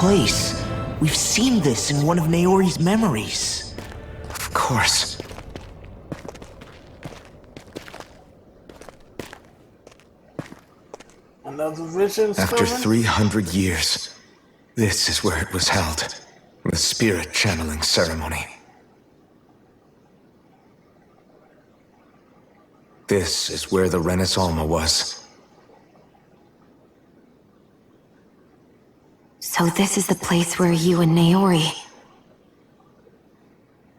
place. We've seen this in one of Naori's memories. Of course. Another vision. After 300 years, this is where it was held. The spirit channeling ceremony. This is where the Renis Alma was. So this is the place where you and Naori...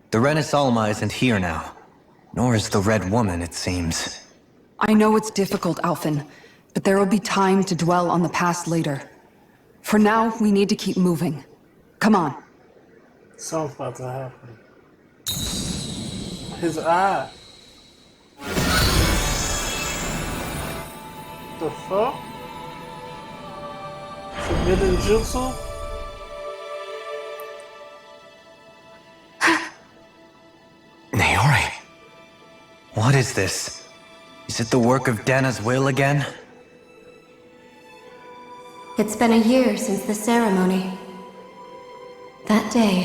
The Renis Alma isn't here now. Nor is the Red Woman, it seems. I know it's difficult, Alphen, but there will be time to dwell on the past later. For now, we need to keep moving. Come on. Something's about to happen. His eye. The fuck? Forbidden Jutsu? Naori. What is this? Is it the work of Dana's will again? It's been a year since the ceremony. That day,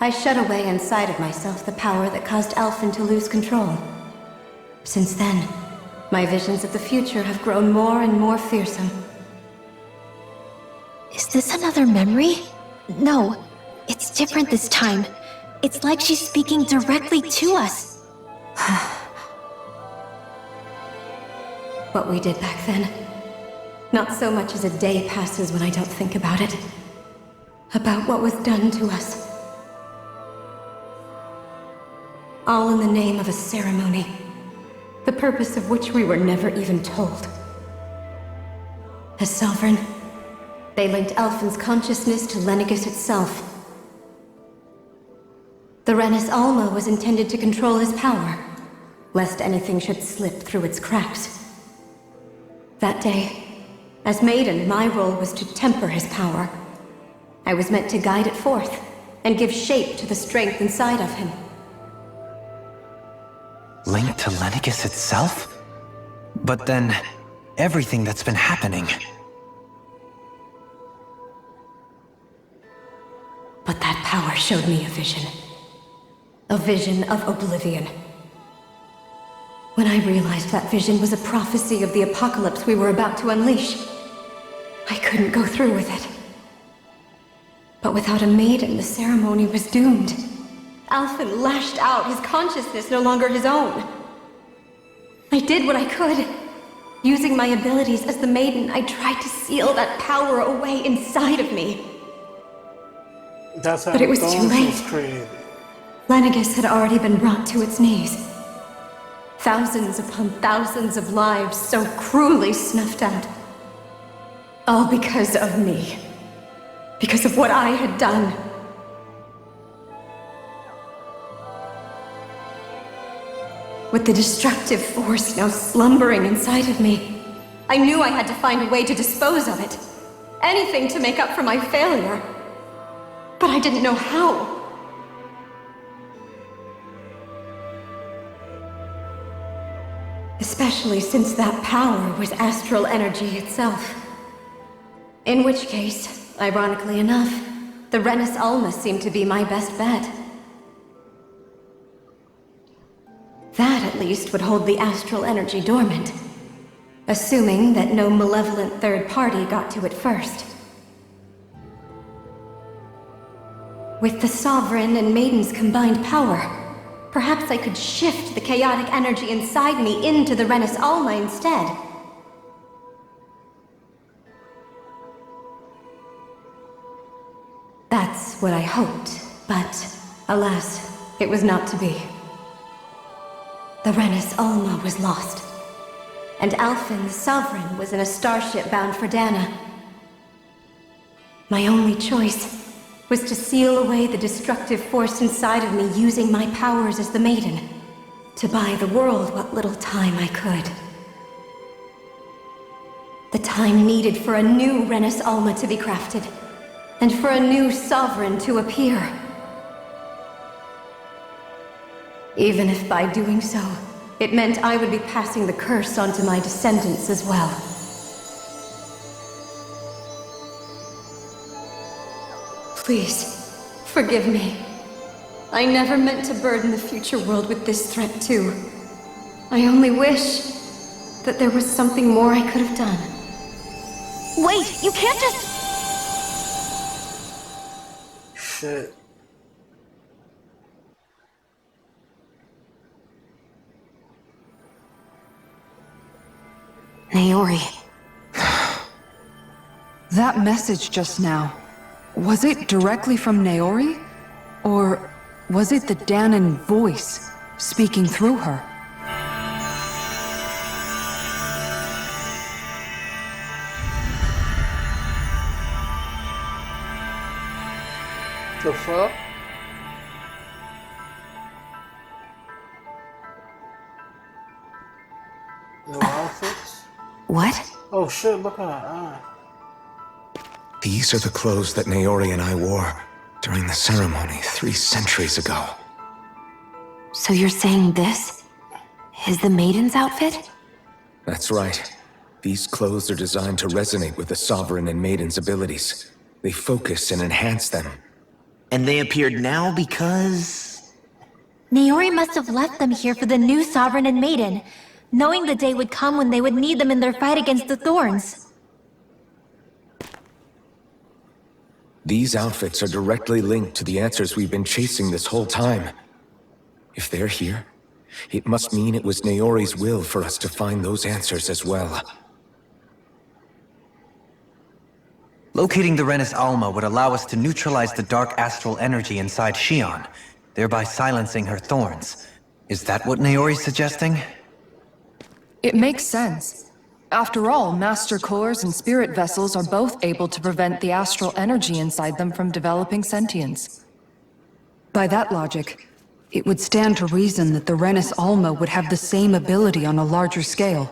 I shut away inside of myself the power that caused Alphen to lose control. Since then, my visions of the future have grown more and more fearsome. Is this another memory? No, it's different this time. It's like she's speaking directly to us. What we did back then. Not so much as a day passes when I don't think about it. About what was done to us. All in the name of a ceremony. The purpose of which we were never even told. As Sovereign, they linked Alphen's consciousness to Lenegis itself. The Renis Alma was intended to control his power, lest anything should slip through its cracks. That day, as Maiden, my role was to temper his power. I was meant to guide it forth, and give shape to the strength inside of him. Linked to Lenegis itself? But then, everything that's been happening... But that power showed me a vision. A vision of oblivion. When I realized that vision was a prophecy of the apocalypse we were about to unleash, I couldn't go through with it. But without a maiden, the ceremony was doomed. Alphen lashed out, his consciousness no longer his own. I did what I could. Using my abilities as the maiden, I tried to seal that power away inside of me. That's how But it was too late. was created. Lenegis had already been brought to its knees. Thousands upon thousands of lives so cruelly snuffed out. All because of me. Because of what I had done. With the destructive force now slumbering inside of me, I knew I had to find a way to dispose of it. Anything to make up for my failure. But I didn't know how. Especially since that power was astral energy itself. In which case, ironically enough, the Renis Alma seemed to be my best bet. That, at least, would hold the astral energy dormant. Assuming that no malevolent third party got to it first. With the Sovereign and Maiden's combined power, perhaps I could shift the chaotic energy inside me into the Renis Alma instead. That's what I hoped, but alas, it was not to be. The Renis Alma was lost, and Alphen, the Sovereign, was in a starship bound for Dana. My only choice was to seal away the destructive force inside of me using my powers as the Maiden, to buy the world what little time I could. The time needed for a new Renis Alma to be crafted, and for a new Sovereign to appear. Even if by doing so, it meant I would be passing the curse on to my descendants as well. Please, forgive me. I never meant to burden the future world with this threat too. I only wish that there was something more I could have done. Wait, you can't just... Shit. Naori. That message just now, was it directly from Naori? Or was it the Danon voice speaking through her? The fuck? No outfits? What? Oh shit, look at her eye. These are the clothes that Naori and I wore during the ceremony 3 centuries ago. So you're saying this is the Maiden's outfit? That's right. These clothes are designed to resonate with the Sovereign and Maiden's abilities. They focus and enhance them. And they appeared now because... Naori must have left them here for the new Sovereign and Maiden, knowing the day would come when they would need them in their fight against the Thorns. These outfits are directly linked to the answers we've been chasing this whole time. If they're here, it must mean it was Naori's will for us to find those answers as well. Locating the Renis Alma would allow us to neutralize the dark astral energy inside Xion, thereby silencing her thorns. Is that what Naori's suggesting? It makes sense. After all, Master Cores and Spirit Vessels are both able to prevent the astral energy inside them from developing sentience. By that logic, it would stand to reason that the Renis Alma would have the same ability on a larger scale.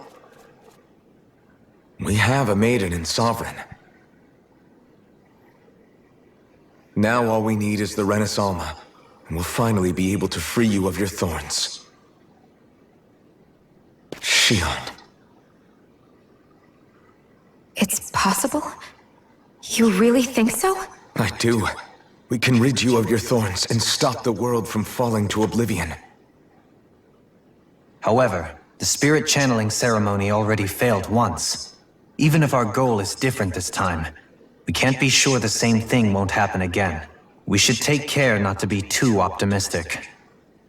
We have a Maiden and Sovereign. Now all we need is the Renis Alma, and we'll finally be able to free you of your thorns. Xion. It's possible? You really think so? I do. We can rid you of your thorns and stop the world from falling to oblivion. However, the spirit channeling ceremony already failed once. Even if our goal is different this time, we can't be sure the same thing won't happen again. We should take care not to be too optimistic.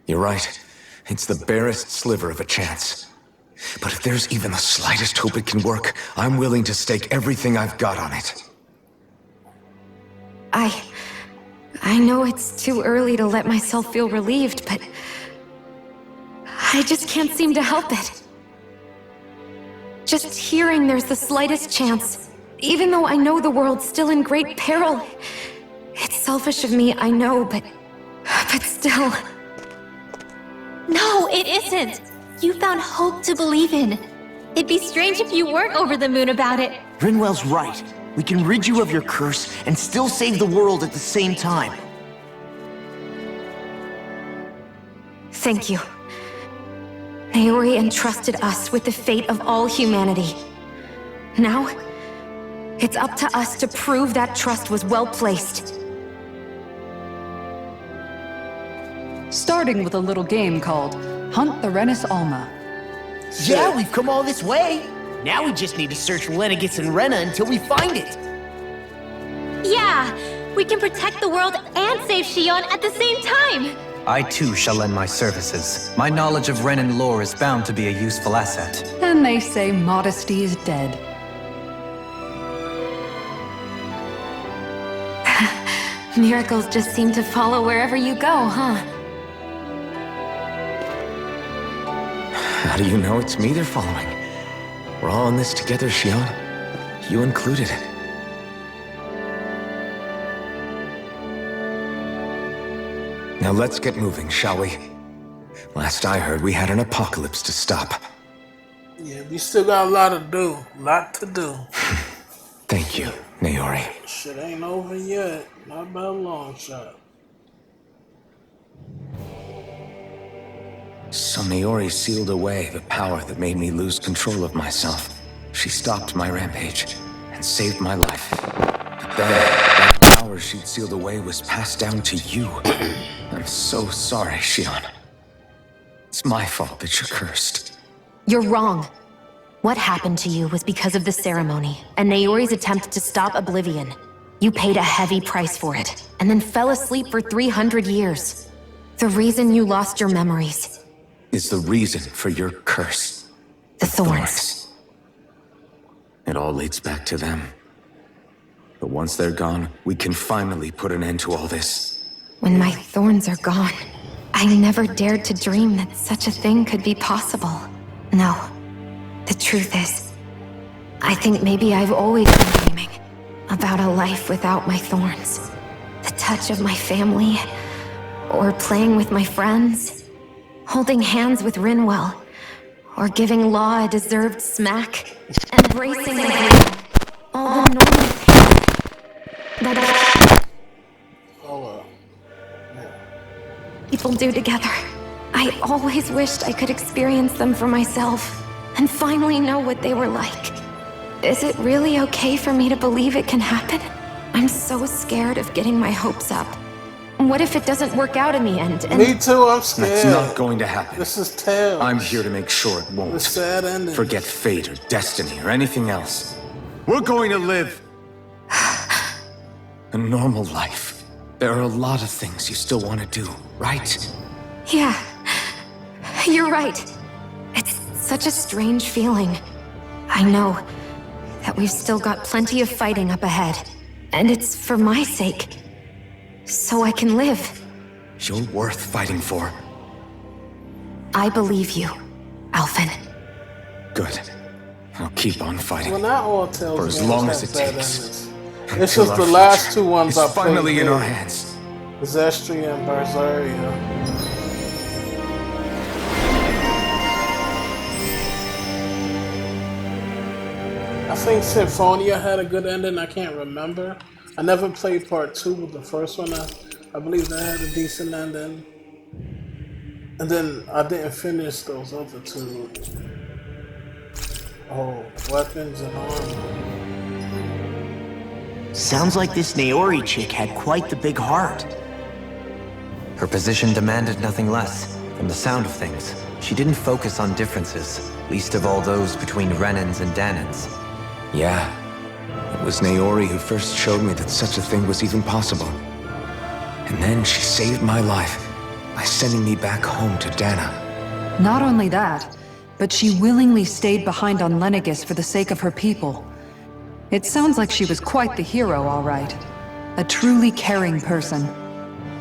You're right. It's the barest sliver of a chance. But if there's even the slightest hope it can work, I'm willing to stake everything I've got on it. I know it's too early to let myself feel relieved, but I just can't seem to help it. Just hearing there's the slightest chance, even though I know the world's still in great peril. It's selfish of me, I know, but still. No, it isn't! You found hope to believe in. It'd be strange if you weren't over the moon about it. Rinwell's right. We can rid you of your curse and still save the world at the same time. Thank you. Naori entrusted us with the fate of all humanity. Now, it's up to us to prove that trust was well placed. Starting with a little game called Hunt the Renis Alma. Yeah, we've come all this way. Now we just need to search Lenegis and Rena until we find it. Yeah! We can protect the world and save Xion at the same time! I too shall lend my services. My knowledge of Renan lore is bound to be a useful asset. And they say modesty is dead. Miracles just seem to follow wherever you go, huh? How do you know it's me they're following? We're all in this together, Xion. You included. Now let's get moving, shall we? Last I heard, we had an apocalypse to stop. Yeah, we still got a lot to do. Lot to do. Thank you, Naori. Shit ain't over yet. Not by a long shot. So Naori sealed away the power that made me lose control of myself. She stopped my rampage and saved my life. But then, that power power she'd sealed away was passed down to you. I'm so sorry, Shion. It's my fault that you're cursed. You're wrong. What happened to you was because of the ceremony, and Naori's attempt to stop Oblivion. You paid a heavy price for it, and then fell asleep for 300 years. The reason you lost your memories Is the reason for your curse. the thorns. It all leads back to them. But once they're gone, we can finally put an end to all this. When my thorns are gone, I never dared to dream that such a thing could be possible. No. The truth is, I think maybe I've always been dreaming about a life without my thorns. The touch of my family, or playing with my friends, holding hands with Rinwell, or giving Law a deserved smack, embracing everyone. All the normal things that people do together. I always wished I could experience them for myself, and finally know what they were like. Is it really okay for me to believe it can happen? I'm so scared of getting my hopes up. What if it doesn't work out in the end? And Me too, I'm scared. That's not going to happen. This is Tails. I'm here to make sure it won't. The sad ending. Forget fate or destiny or anything else. We're going to live a normal life. There are a lot of things you still want to do, right? yeah, you're right. It's such a strange feeling. I know that we've still got plenty of fighting up ahead, and it's for my sake, so I can live. You're worth fighting for. I believe you, Alphen. Good. I'll keep on fighting. Well, not all Tales For as games long have as it bad takes. endings. Until It's just our the last future two ones is I played. finally in good. our hands. Zestria and Berseria. I think Symphonia had a good ending. I can't remember. I never played part 2, but the first one, I believe that had a decent ending. And then I didn't finish those other two. Oh, weapons and armor. Sounds like this Naori chick had quite the big heart. Her position demanded nothing less. From the sound of things, she didn't focus on differences, least of all those between Renans and Danans. Yeah. It was Naori who first showed me that such a thing was even possible. And then she saved my life by sending me back home to Dana. Not only that, but she willingly stayed behind on Lenegis for the sake of her people. It sounds like she was quite the hero, all right. A truly caring person.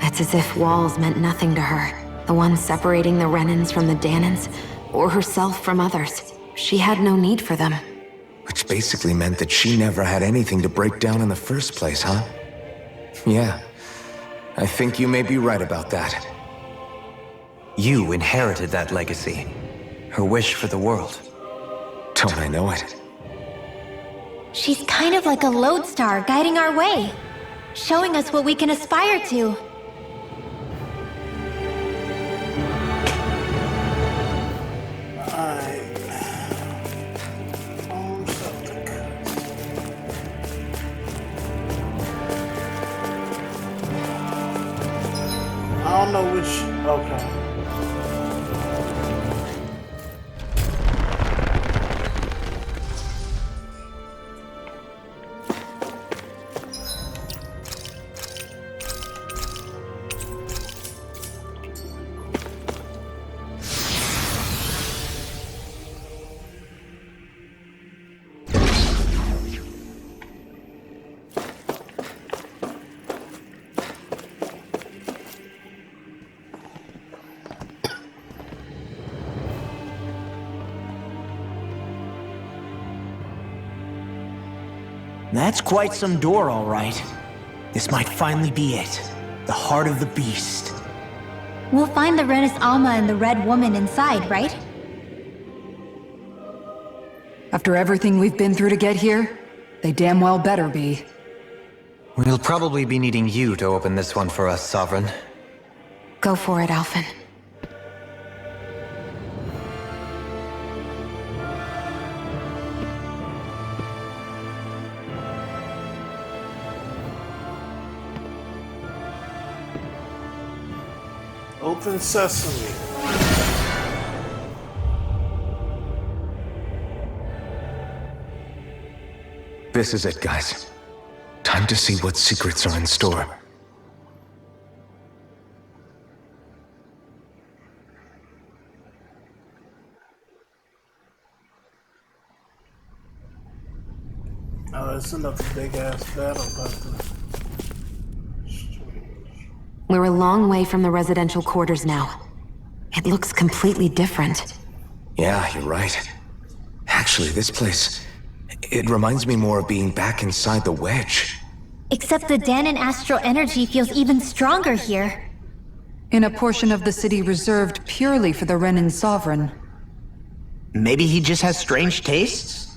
It's as if walls meant nothing to her. The ones separating the Renans from the Danans, or herself from others. She had no need for them. Which basically meant that she never had anything to break down in the first place, huh? Yeah. I think you may be right about that. You inherited that legacy. Her wish for the world. Don't I know it? She's kind of like a lodestar guiding our way, showing us what we can aspire to. I don't know which. Okay. That's quite some door, all right. This might finally be it. The heart of the beast. We'll find the Renis Alma and the Red Woman inside, right? After everything we've been through to get here, they damn well better be. We'll probably be needing you to open this one for us, Sovereign. Go for it, Alphen. Open sesame. This is it, guys. Time to see what secrets are in store. Oh, it's another big ass battle about this. We're a long way from the residential quarters now. It looks completely different. Yeah, you're right. Actually, this place... it reminds me more of being back inside the wedge. Except the Danon astral energy feels even stronger here. In a portion of the city reserved purely for the Renin Sovereign. Maybe he just has strange tastes?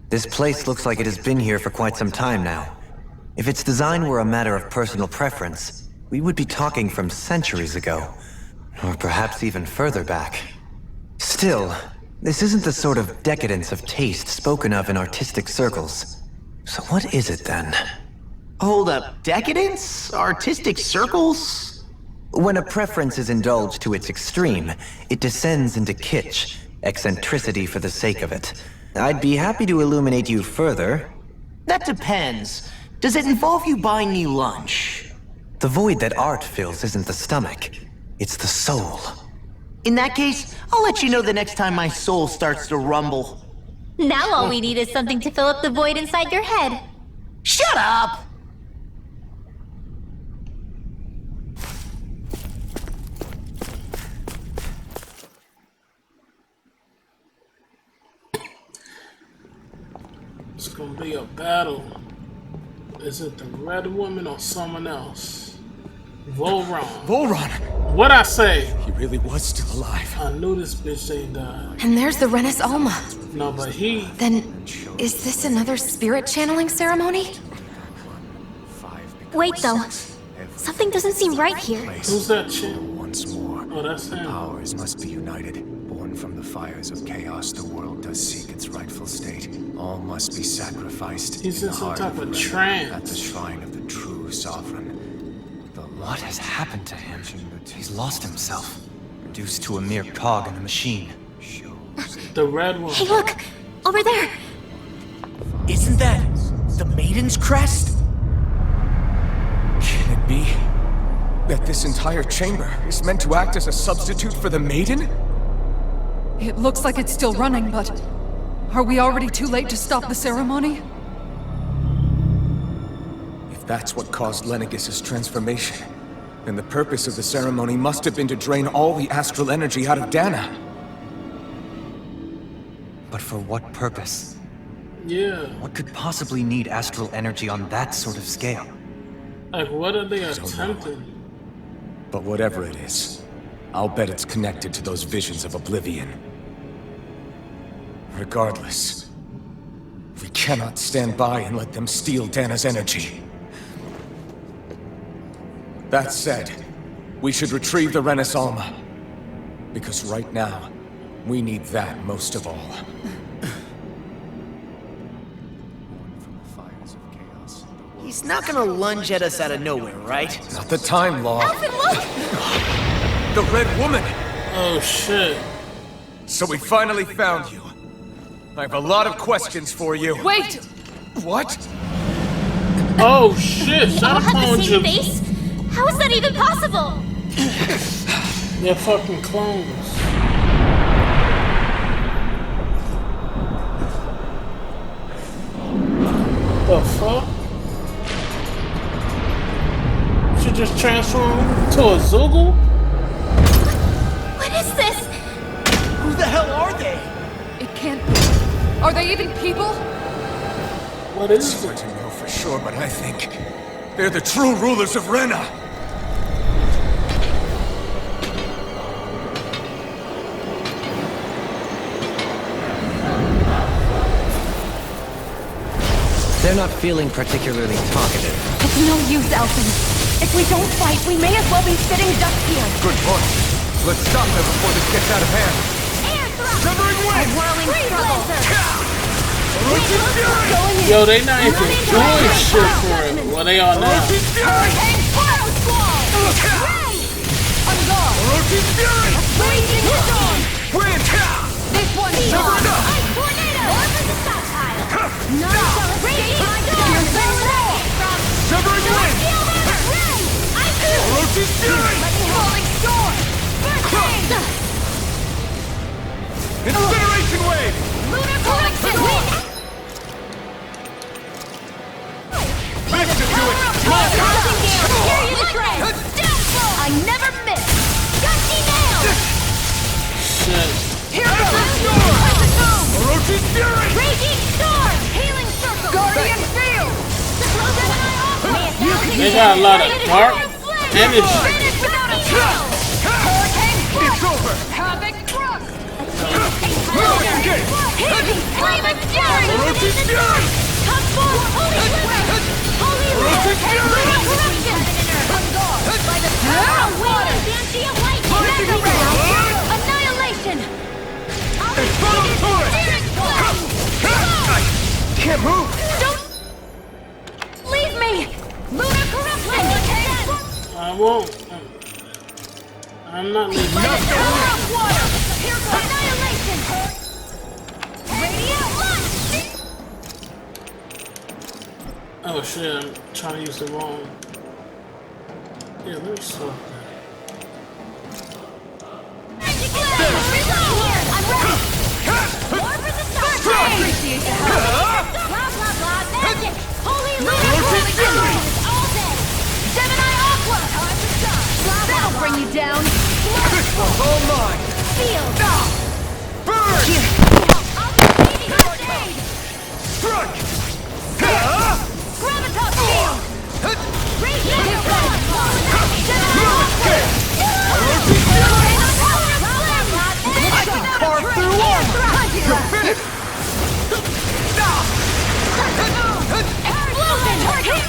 This place looks like it has been here for quite some time now. If its design were a matter of personal preference, we would be talking from centuries ago. Or perhaps even further back. Still, this isn't the sort of decadence of taste spoken of in artistic circles. So what is it then? Hold up, decadence? Artistic circles? When a preference is indulged to its extreme, it descends into kitsch, eccentricity for the sake of it. I'd be happy to illuminate you further. That depends. Does it involve you buying me lunch? The void that art fills isn't the stomach, it's the soul. In that case, I'll let you know the next time my soul starts to rumble. Now all we need is something to fill up the void inside your head. Shut up! It's gonna be a battle. Is it the red woman or someone else? Volron. Volron! What I say? He really was still alive. I knew this bitch ain't died. And there's the Renis Alma. No, but he... Then, is this another spirit channeling ceremony? Wait though. Something doesn't seem right here. Who's that chick? Once more, Oh, that's him. powers must be united. Born from the fires of chaos, the world does seek its rightful state. All must be sacrificed He's in in the some heart type of of Ren, trance. at the shrine of the true Sovereign. The What has happened to him? He's lost himself, reduced to a mere cog in the machine. The red one. Hey look! Over there! Isn't that the Maiden's crest? Can it be that this entire chamber is meant to act as a substitute for the Maiden? It looks like it's still running, but... are we already too late to stop the ceremony? If that's what caused Lenegis' transformation, then the purpose of the ceremony must have been to drain all the astral energy out of Dana. But for what purpose? Yeah. What could possibly need astral energy on that sort of scale? Like, what are they don't know. attempting? But whatever it is, I'll bet it's connected to those visions of oblivion. Regardless, we cannot stand by and let them steal Dana's energy. That said, we should retrieve the Renis Alma. Because right now, we need that most of all. He's not gonna lunge at us out of nowhere, right? Not the time, Law. Alfred, look! The Red Woman! Oh shit. So we finally found you. I have a lot of questions for you. Wait! What? Oh shit. They all Shut have up, the same Jim. face? How is that even possible? They're fucking clones. The fuck? She just transformed to a Zoogle? What is this? Who the hell are they? It can't be. Are they even people? What is It's hard it? to know for sure, but I think they're the true rulers of Rena. They're not feeling particularly talkative. It's no use, Elfin. If we don't fight, we may as well be sitting ducks here. Good point. Let's stop them before this gets out of hand. Air thrust! Severing wind! Whirling struggle! Going in. Yo, they not even Run into doing it. shit for it. Well, they are now. Hurricane Fire Squall! Ray! Orochi's Fury! Raging storm! Wind! This one's Sever it up! Ice tornado! Over the stockpile! None shall escape my Here's the storm! roar! Severing Wind! Steel River! Red! Ice Tornado! Orochi's Fury! Falling storm! Burst! Incineration Wave! Lunar Collection! Wind! Lift it to it! Rising Gale! Carry the train! Deathful! I never miss! Gusty Nail! Shit. Here goes! Orochi's Fury! Raging Storm! Healing Circle! Guardian Field! They got a lot of dark energy. Finish without a trail! Hurricane It's over! Havoc Thrust! Heavy Flaming Fury! Orochi's Fury! Come forth, Holy Liver! Holy Liver! Lunar Corruption! By the power of water! Transient lightning! Lightning Mega Annihilation! Follow through it! Can't move! Don't leave me! Lunar Corruption! I won't. I'm not leaving. By the power of water! Here goes Annihilation! Radiant Launch! Oh shit, I'm trying to use the wrong. Yeah, let me stop that. Magic Blade! Reload! I'm ready! More for the start! Appreciate the help! Blah blah blah! Magic! Holy Lunar Corruption! All day! Gemini Aqua! Time to shine! Blah blah That'll blah! bring you down! This one's all mine! Field! Burn! I'll be needing first aid! Strike! Gravitas Field! Radiant Storm! Gemini Aqua! Orochi's Fury! I can carve through armor! You're finished! Explosion!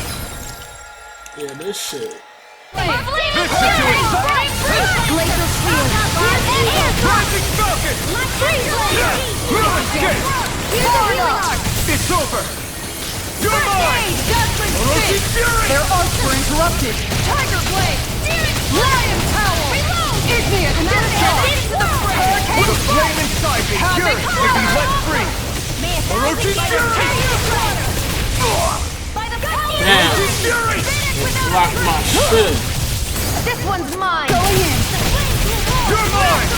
Yeah, this shit. Flaming Fury! Laser Shield! Rising Falcon! It's over! You're mine! Orochi's Fury! Their arcs were interrupted! Tiger Blade! Lion Power! Igneous Discharge! With a flame inside me, cure it and be let free! Orochi's Fury! Damn, Orochi's Fury! block my shit. This one's mine! Going in! You're mine!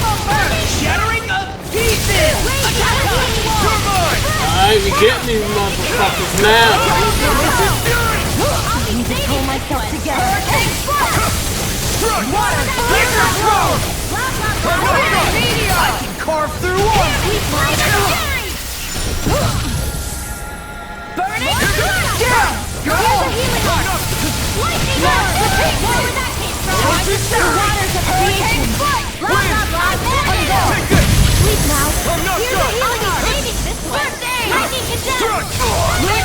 Shattering of pieces! You're mine! Alright, we get these motherfuckers now. Orochi's Fury! I need to pull myself together! Strike! Water! Laser throw! Meteor! I can carve through one! Burning! Down! Go! Lightning Round! Where that came from? Orochi's Fury! Waters of creation! Blah blah blah! Take this! Sleep now! I'm not Here's a done! healing art! Saving this way! Lightning condemned! Strike! Me!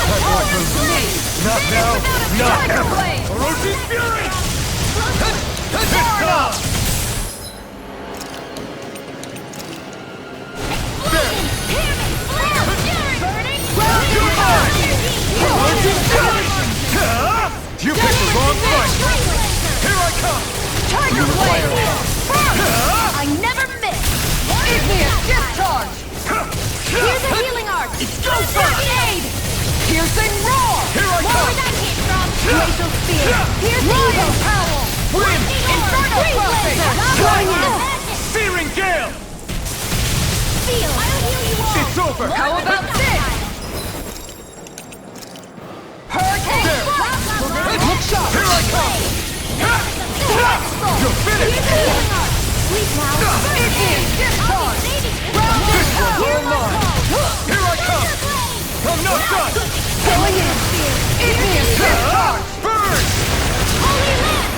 Not now! Not Tiger ever! Blade! Orochi's Fury! It's You're mine! Orochi's Fury! You picked the wrong fight! Here I come! Tiger Blade! I never miss! Igneous Discharge! Here's a healing art! It's go first! Aid! Piercing Roar! Here I Where come! that came from? Glacial Spear! Here's Lion Power! Wind! Inferno Crossing! Going in! Magic! Searing Gale! Feel! I'll heal you all! It's over! How about this? Hurricane! There! Look sharp! Here I come! You're finished! Sleep now! Igneous Discharge! Round This and one's all mine! Here I come! I'm not done! Going in! Igneous Discharge! Burn! Holy Land!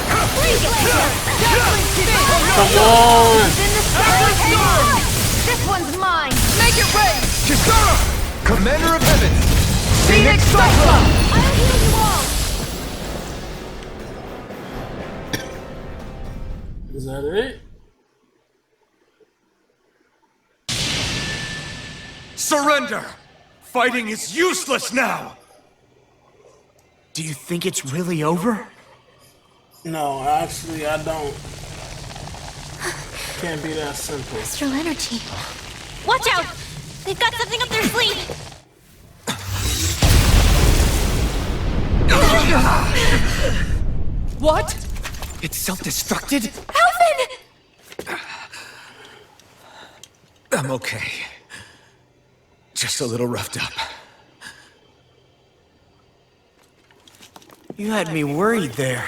Dazzling Spear! Come on! In the sky! This one's mine! Make it rain! Kisara! Commander of Heaven! Phoenix Cyclone! I'll heal you all! Is that it? Surrender! Fighting is useless now! Do you think it's really over? No, actually, I don't. can't be that simple. Astral energy. Watch out! They've got something up their sleeve! What? It's self-destructed? Alvin! I'm okay. Just a little roughed up. You had me worried there.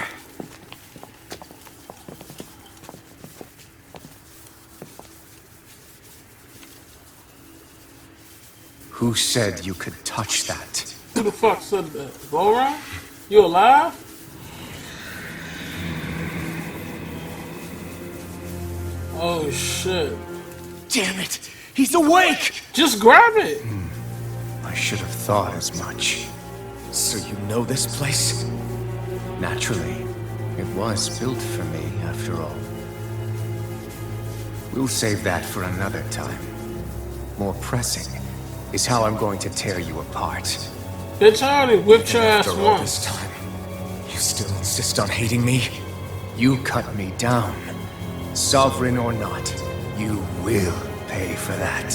Who said you could touch that? Who the fuck said that? Soverign? You alive? Oh shit. Damn it! He's awake! Just grab it! I should have thought as much. So you know this place? Naturally, it was built for me, after all. We'll save that for another time. More pressing is how I'm going to tear you apart. Bitch, I already whipped your ass After all once. this time, you still insist on hating me? You cut me down. Sovereign or not, you will pay for that.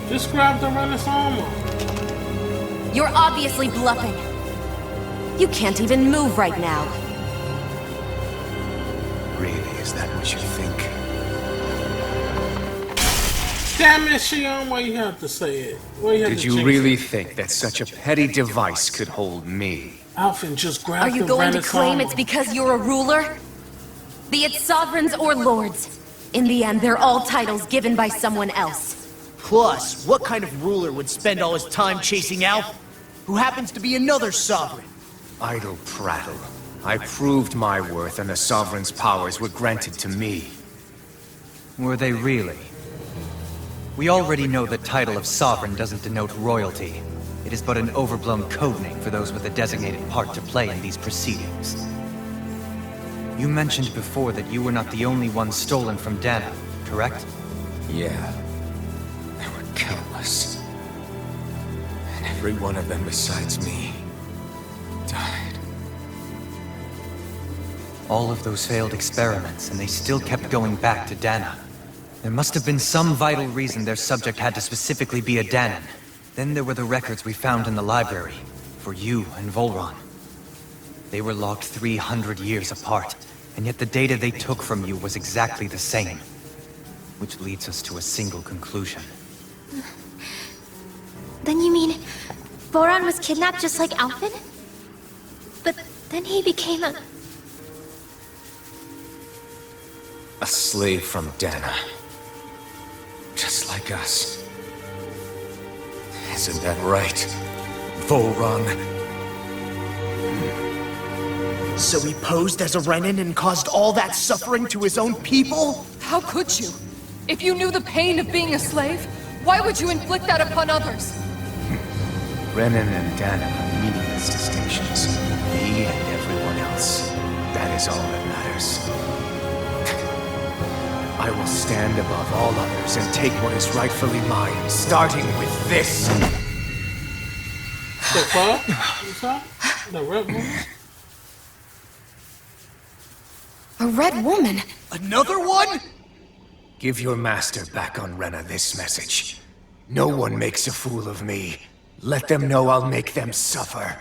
Just grab the Renus armor. You're obviously bluffing. You can't even move right now. Really, is that what you think? Damn it, Shion, why you have to say it? Why you have Did to you jinx really it? think that such a petty device could hold me? Alvin, just grab Are you the going to Renus claim armor. it's because you're a ruler? Be it sovereigns or lords. In the end, they're all titles given by someone else. Plus, what kind of ruler would spend all his time chasing Alf, who happens to be another sovereign? Idle prattle. I proved my worth and the Sovereign's powers were granted to me. Were they really? We already know the title of Sovereign doesn't denote royalty. It is but an overblown codename for those with a designated part to play in these proceedings. You mentioned before that you were not the only one stolen from Dana, correct? Yeah. There were countless. And every one of them besides me died. All of those failed experiments, and they still kept going back to Dana. There must have been some vital reason their subject had to specifically be a Danan. Then there were the records we found in the library, for you and Volron. They were logged 300 years apart, and yet the data they took from you was exactly the same. Which leads us to a single conclusion. Then you mean Voron was kidnapped just like Alvin? But then he became a... A slave from Dana. Just like us. Isn't that right, Volron? So he posed as a Renin and caused all that suffering to his own people? How could you? If you knew the pain of being a slave, why would you inflict that upon others? Renan and Dana are meaningless distinctions. Me and everyone else. That is all that matters. I will stand above all others and take what is rightfully mine, starting with this. The fuck? What's that? The red woman? a red woman. Another one? Give your master back on Rena this message. No one makes a fool of me. Let them know I'll make them suffer.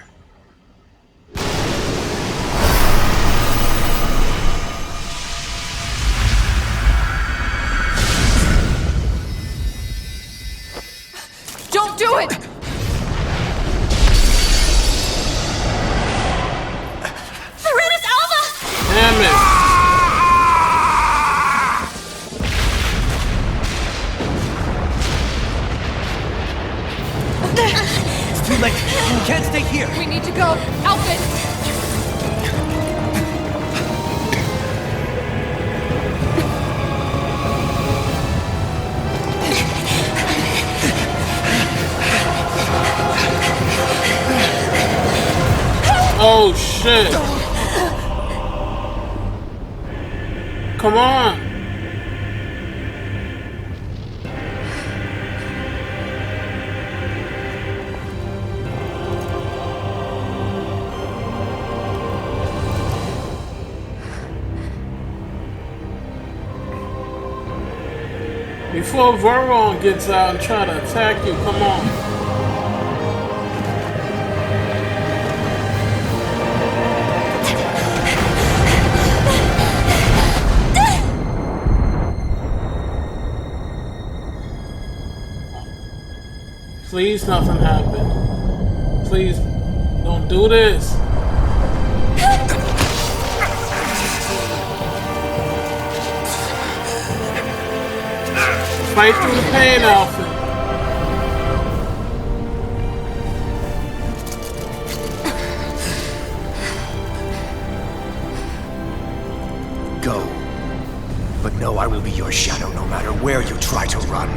Don't do it! Serenus Alva! Damn it! It's too late. We can't stay here. We need to go. Alvin! Oh shit! Come on! Before Voron gets out and try to attack you, come on. Please, nothing happen. Please, don't do this. Fight through the pain, Alpha. Go. But know I will be your shadow no matter where you try to run.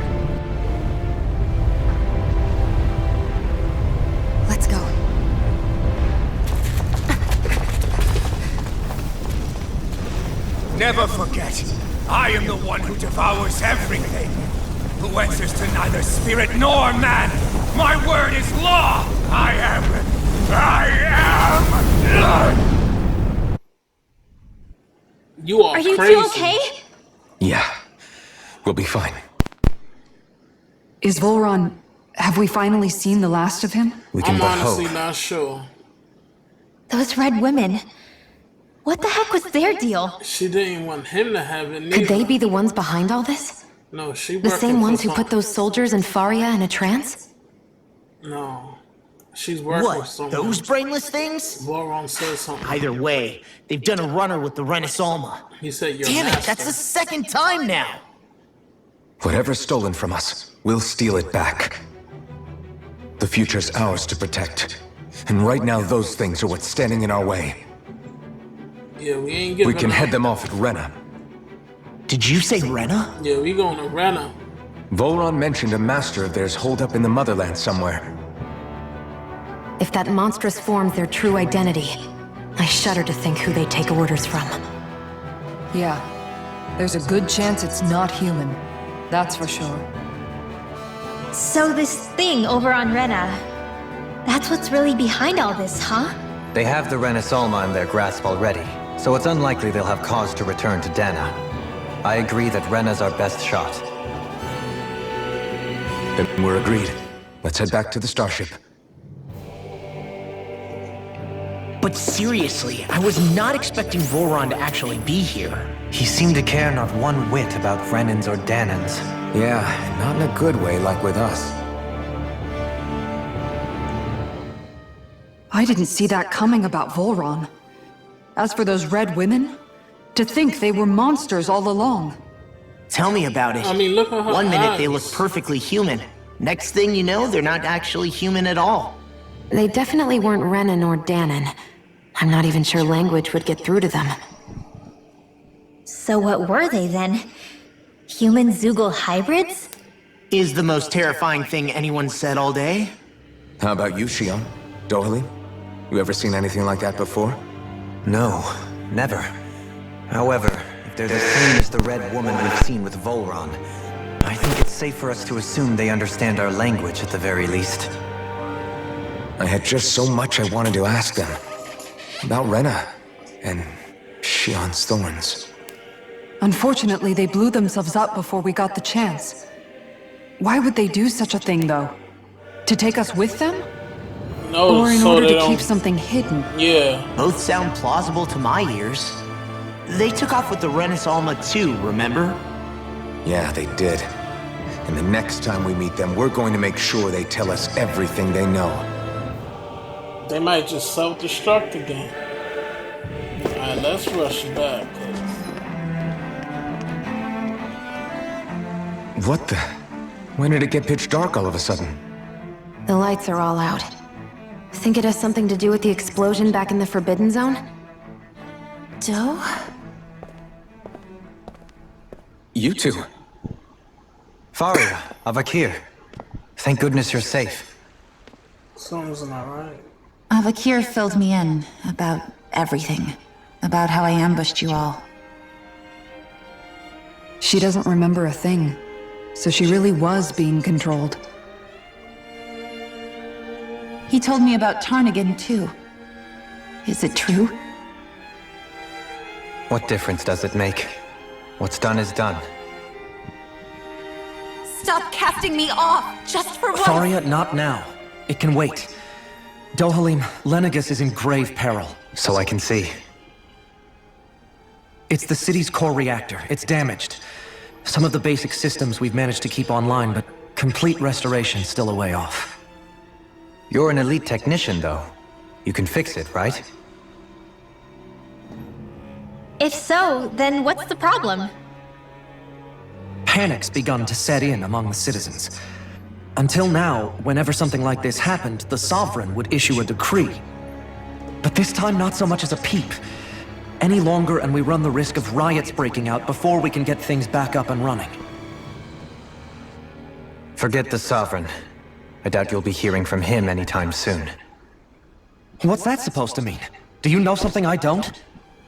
Let's go. Never forget, I am the one who devours everything. Who answers to neither spirit nor man. My word is law. I am. You are you crazy. two okay? Yeah, we'll be fine. Is Volron... Have we finally seen the last of him? We can I'm but honestly hope. not sure. Those red women. What the heck was their deal? She didn't want him to have it. Could they neither. be the ones behind all this? No, she The working same for ones who some- put those soldiers in Faria in a trance? No, she's working with What? someone. Those brainless things? Voron said something. Either way, they've done a runner with the Renaissance. He said you're Damn it, master. that's the second time now. Whatever's stolen from us, we'll steal it back. The future's ours to protect. And right now, those things are what's standing in our way. Yeah, we ain't giving We can up. head them off at Rena. Did you say Rena? Yeah, we going to Rena. Volron mentioned a master of theirs holed up in the motherland somewhere. If that monstrous form's their true identity, I shudder to think who they take orders from. Yeah. There's a good chance it's not human. That's for sure. So this thing over on Rena, that's what's really behind all this, huh? They have the Renaissance in their grasp already, so it's unlikely they'll have cause to return to Dana. I agree that Rena's our best shot. Then we're agreed. Let's head back to the starship. But seriously, I was not expecting Voron to actually be here. He seemed to care not one whit about Renans or Danans. Yeah, not in a good way like with us. I didn't see that coming about Volron. As for those red women, to think they were monsters all along. Tell me about it. I mean, look at her One minute they eyes. look perfectly human. Next thing you know, they're not actually human at all. They definitely weren't Renan or Danan. I'm not even sure language would get through to them. So what were they then? Human Zoogle hybrids? Is the most terrifying thing anyone said all day? How about you, Shion? Dohalim? You ever seen anything like that before? No, never. However, if they're the same as the red woman we've seen with Volron, I think it's safe for us to assume they understand our language at the very least. I had just so much I wanted to ask them. About Rena and Shion's thorns. Unfortunately, they blew themselves up before we got the chance. Why would they do such a thing, though? To take us with them? No, Or in so order they to don't. keep something hidden? Yeah, Both sound plausible to my ears. They took off with the Renaissance too, remember? Yeah, they did. And the next time we meet them, we're going to make sure they tell us everything they know. they might just self-destruct again. Alright, let's rush back. What the? When did it get pitch dark all of a sudden? The lights are all out. Think it has something to do with the explosion back in the Forbidden Zone? Doe? You two. Faria, Avakir. Thank goodness you're safe. Something's not right. Avakir filled me in about everything. About how I ambushed you all. She doesn't remember a thing, so she really was being controlled. He told me about Tarnigan, too. Is it true? What difference does it make? What's done is done. stop casting me off, just for once. Faria, not now. It can wait. Dohalim, Lenegus is in grave peril. So I can see. It's the city's core reactor. It's damaged. Some of the basic systems we've managed to keep online, but complete restoration's still a way off. You're an elite technician, though. You can fix it, right? If so, then what's the problem? Panic's begun to set in among the citizens. Until now, whenever something like this happened, the Sovereign would issue a decree. But this time, not so much as a peep. Any longer, and we run the risk of riots breaking out before we can get things back up and running. Forget the Sovereign. I doubt you'll be hearing from him anytime soon. What's that supposed to mean? Do you know something I don't?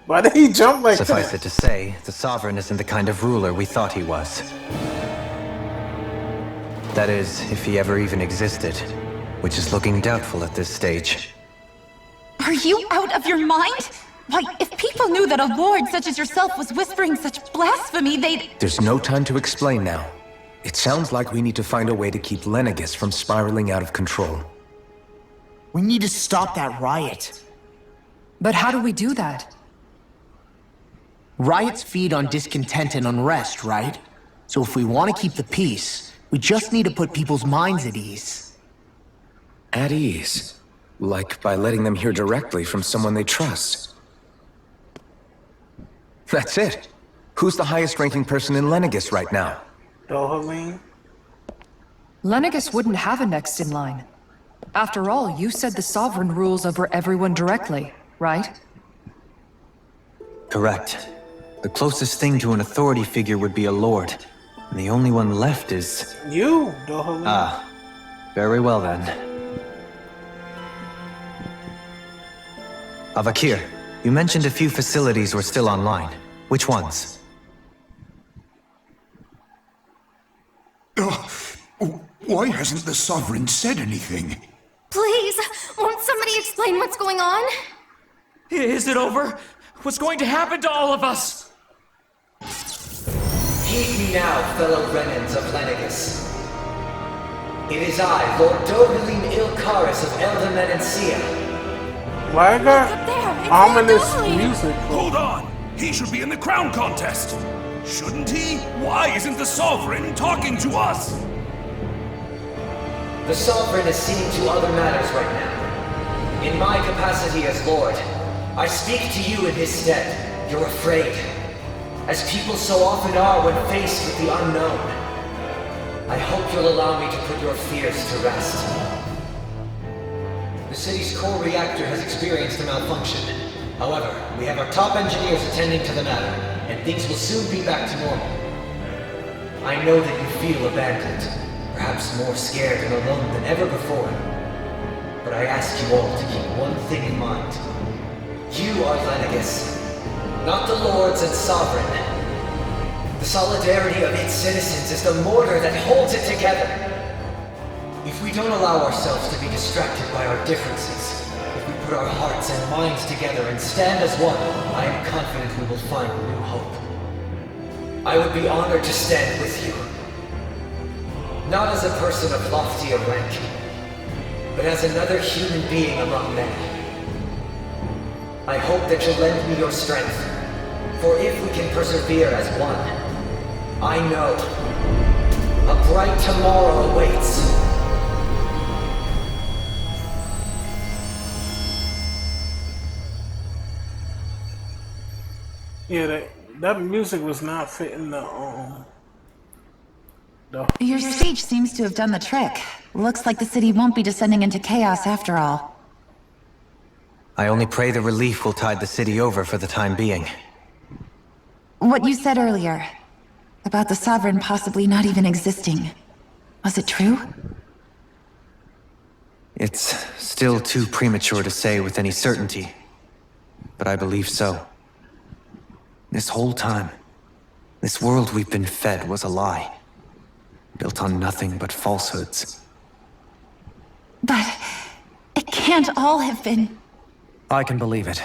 Why did he jump like Suffice that? it to say, the Sovereign isn't the kind of ruler we thought he was. That is, if he ever even existed, which is looking doubtful at this stage. Are you out of your mind? Why, if people knew that a lord such as yourself was whispering such blasphemy, they'd... There's no time to explain now. It sounds like we need to find a way to keep Lenegus from spiraling out of control. We need to stop that riot. But how do we do that? Riots feed on discontent and unrest, right? So if we want to keep the peace, we just need to put people's minds at ease. At ease? Like by letting them hear directly from someone they trust. That's it. Who's the highest-ranking person in Lenegus right now? Dohalim? Lenegus wouldn't have a next in line. After all, you said the Sovereign rules over everyone directly, right? Correct. The closest thing to an authority figure would be a lord. And the only one left is... You, Dohalim. Ah. Very well then. Avakir, you mentioned a few facilities were still online. Which ones? Why hasn't the Sovereign said anything? Please, won't somebody explain what's going on? Is it over? What's going to happen to all of us? Heed me now, fellow Renans of Lenegus. It is I, Lord Dohalim Ilkaris of Eldaman and Sia. Why I got ominous music? Hold on! He should be in the crown contest! Shouldn't he? Why isn't the Sovereign talking to us? The Sovereign is seeing to other matters right now. In my capacity as Lord, I speak to you in his stead. You're afraid. As people so often are when faced with the unknown. I hope you'll allow me to put your fears to rest. The city's core reactor has experienced a malfunction. However, we have our top engineers attending to the matter, and things will soon be back to normal. I know that you feel abandoned, perhaps more scared and alone than ever before. But I ask you all to keep one thing in mind. You are Lenegus, not the Lords and Sovereign. The solidarity of its citizens is the mortar that holds it together. If we don't allow ourselves to be distracted by our differences, if we put our hearts and minds together and stand as one, I am confident we will find new hope. I would be honored to stand with you. Not as a person of loftier rank, but as another human being among men. I hope that you'll lend me your strength, for if we can persevere as one, I know a bright tomorrow awaits. Yeah, that music was not fitting the Your speech seems to have done the trick. Looks like the city won't be descending into chaos after all. I only pray the relief will tide the city over for the time being. What you said earlier, about the Sovereign possibly not even existing, was it true? It's still too premature to say with any certainty, but I believe so. This whole time, this world we've been fed was a lie, built on nothing but falsehoods. But it can't all have been... I can believe it.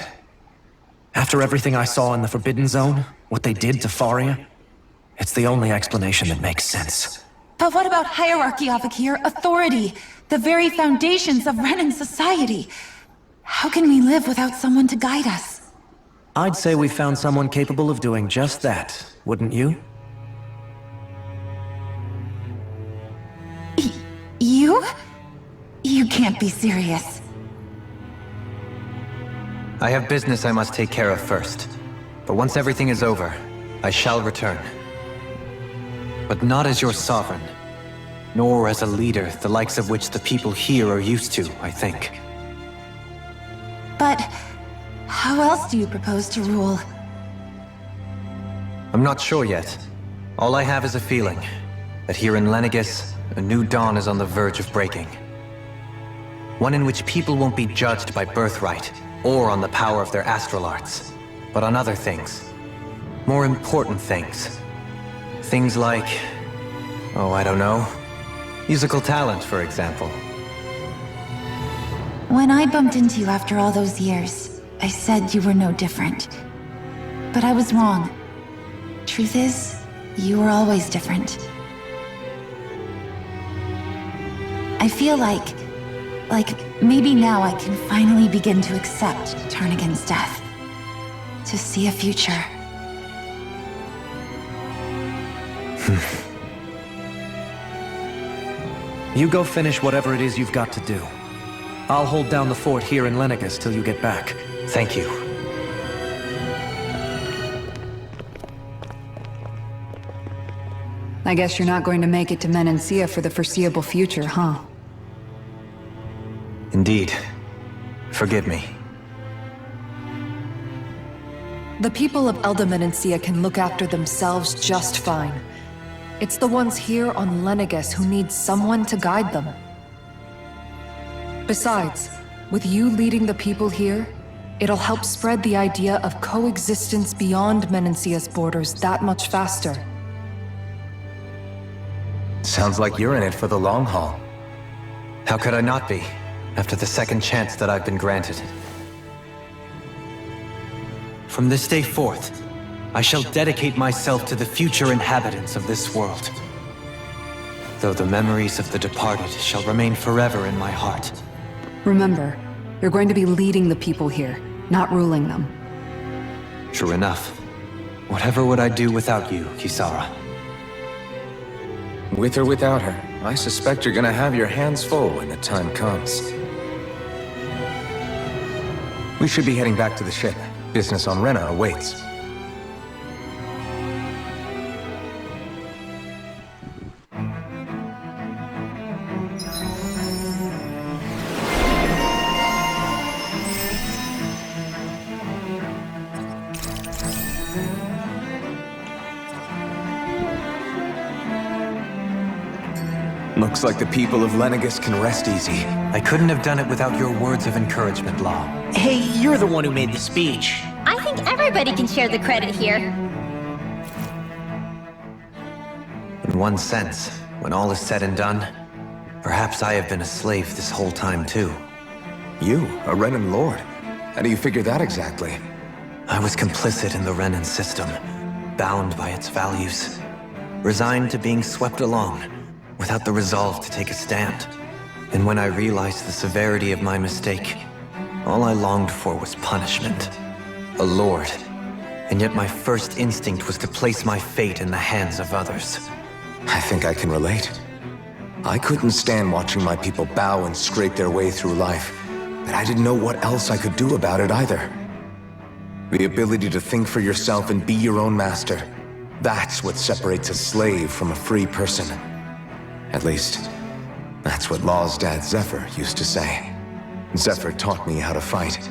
After everything I saw in the Forbidden Zone, what they did to Faria, it's the only explanation that makes sense. But what about hierarchy, Avakir? Authority? The very foundations of Renan society? How can we live without someone to guide us? I'd say we found someone capable of doing just that, wouldn't you? You? You can't be serious. I have business I must take care of first. But once everything is over, I shall return. But not as your sovereign, nor as a leader the likes of which the people here are used to, I think. But how else do you propose to rule? I'm not sure yet. All I have is a feeling that here in Lenegis, a new dawn is on the verge of breaking. One in which people won't be judged by birthright or on the power of their astral arts, but on other things. More important things. Things like, oh, I don't know, musical talent, for example. When I bumped into you after all those years, I said you were no different. But I was wrong. Truth is, you were always different. I feel like maybe now I can finally begin to accept turn against death. To see a future. You go finish whatever it is you've got to do. I'll hold down the fort here in Lenegis till you get back. Thank you. I guess you're not going to make it to Menancia for the foreseeable future, huh? Indeed. Forgive me. The people of Elda Menancia can look after themselves just fine. It's the ones here on Lenegis who need someone to guide them. Besides, with you leading the people here, it'll help spread the idea of coexistence beyond Menancia's borders that much faster. Sounds like you're in it for the long haul. How could I not be, after the second chance that I've been granted? From this day forth, I shall dedicate myself to the future inhabitants of this world. Though the memories of the departed shall remain forever in my heart. Remember, you're going to be leading the people here, not ruling them. True enough. Whatever would I do without you, Kisara? With or without her, I suspect you're gonna have your hands full when the time comes. We should be heading back to the ship. Business on Rena awaits. Looks like the people of Lenegis can rest easy. I couldn't have done it without your words of encouragement, Law. Hey, you're the one who made the speech. I think everybody can share the credit here. In one sense, when all is said and done, perhaps I have been a slave this whole time too. You, a Renan Lord? How do you figure that exactly? I was complicit in the Renan system, bound by its values, resigned to being swept along, without the resolve to take a stand. And when I realized the severity of my mistake, all I longed for was punishment. A lord. And yet my first instinct was to place my fate in the hands of others. I think I can relate. I couldn't stand watching my people bow and scrape their way through life, but I didn't know what else I could do about it either. The ability to think for yourself and be your own master, that's what separates a slave from a free person. At least, that's what Law's dad Zephyr used to say. Zephyr taught me how to fight.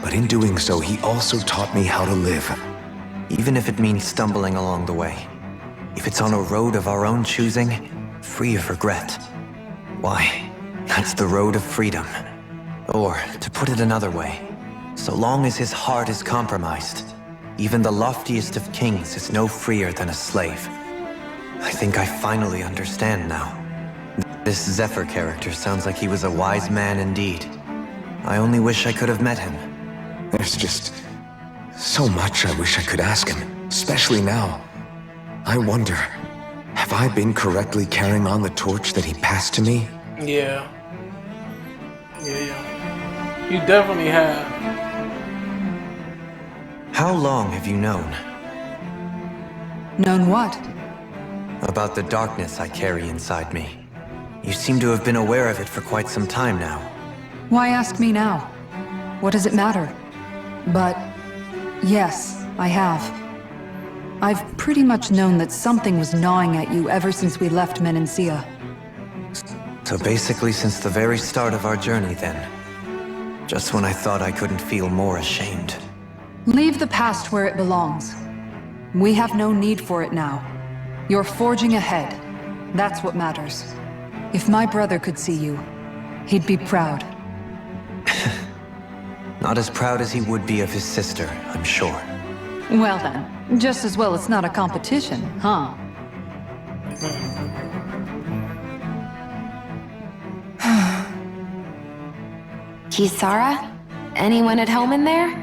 But in doing so, he also taught me how to live. Even if it means stumbling along the way. If it's on a road of our own choosing, free of regret. Why, that's the road of freedom. Or, to put it another way, so long as his heart is compromised, even the loftiest of kings is no freer than a slave. I think I finally understand now. This Zephyr character sounds like he was a wise man indeed. I only wish I could have met him. There's just so much I wish I could ask him, especially now. I wonder, have Have I been correctly carrying on the torch that he passed to me? Yeah. Yeah. You definitely have. How long have you known? Known what? About the darkness I carry inside me. You seem to have been aware of it for quite some time now. Why ask me now? What does it matter? But yes, I have. I've pretty much known that something was gnawing at you ever since we left Menancia. So basically since the very start of our journey then. Just when I thought I couldn't feel more ashamed. Leave the past where it belongs. We have no need for it now. You're forging ahead. That's what matters. If my brother could see you, he'd be proud. Not as proud as he would be of his sister, I'm sure. Well then, just as well it's not a competition, huh? Kisara? Anyone at home in there?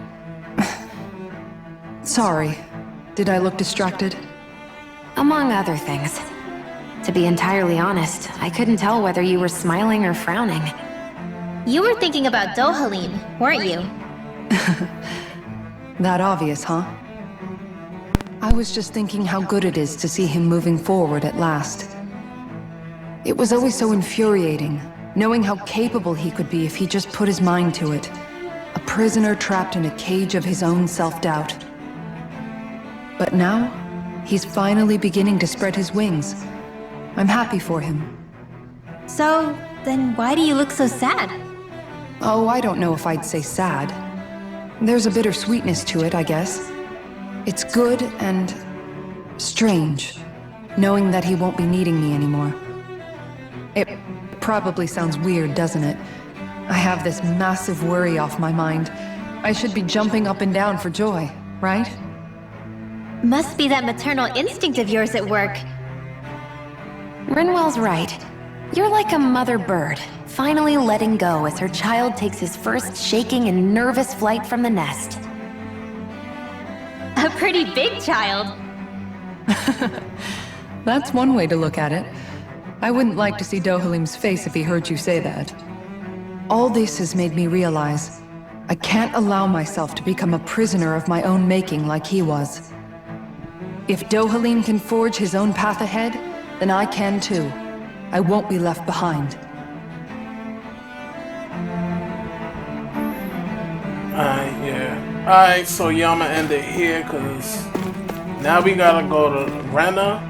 Sorry. Did I look distracted? Among other things. To be entirely honest, I couldn't tell whether you were smiling or frowning. You were thinking about Dohalim, weren't you? That obvious, huh? I was just thinking how good it is to see him moving forward at last. It was always so infuriating, knowing how capable he could be if he just put his mind to it. A prisoner trapped in a cage of his own self-doubt. But now, he's finally beginning to spread his wings. I'm happy for him. So, then why do you look so sad? Oh, I don't know if I'd say sad. There's a bittersweetness to it, I guess. It's good and strange, knowing that he won't be needing me anymore. It probably sounds weird, doesn't it? I have this massive worry off my mind. I should be jumping up and down for joy, right? Must be that maternal instinct of yours at work. Rinwell's right. You're like a mother bird, finally letting go as her child takes his first shaking and nervous flight from the nest. A pretty big child. That's one way to look at it. I wouldn't like to see Dohalim's face if he heard you say that. All this has made me realize I can't allow myself to become a prisoner of my own making like he was. If Dohalim can forge his own path ahead, then I can too. I won't be left behind. Yeah. Alright, so yeah, I'm gonna end it here, cause now we gotta go to Rena.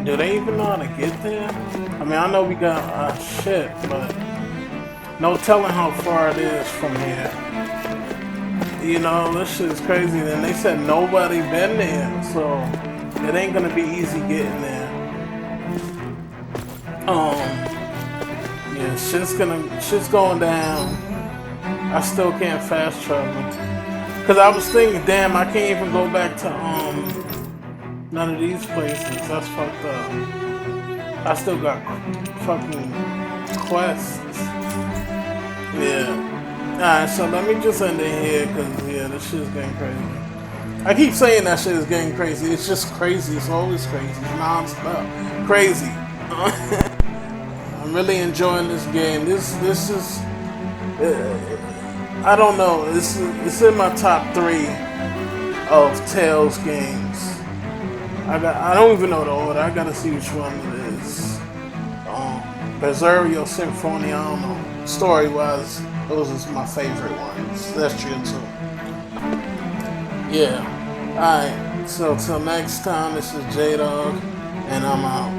Do they even know how to get there? I mean, I know we got shit, but no telling how far it is from here. You know, this shit is crazy. And they said nobody been there, so it ain't gonna be easy getting there. Yeah, shit's going down. I still can't fast travel. Cause I was thinking, damn, I can't even go back to none of these places. That's fucked up. I still got fucking quests. Yeah. Alright, so let me just end it here, cause yeah, this shit is getting crazy. I keep saying that shit is getting crazy. It's just crazy. It's always crazy. It's non-stop. Crazy. I'm really enjoying this game. This is I don't know. It's in my top 3 of Tales games. I don't even know the order. I gotta see which one it is. Berseria Symphony. I don't know. Story-wise, those are my favorite ones. That's true too. Yeah. Alright. So till next time, this is J-Dog, and I'm out.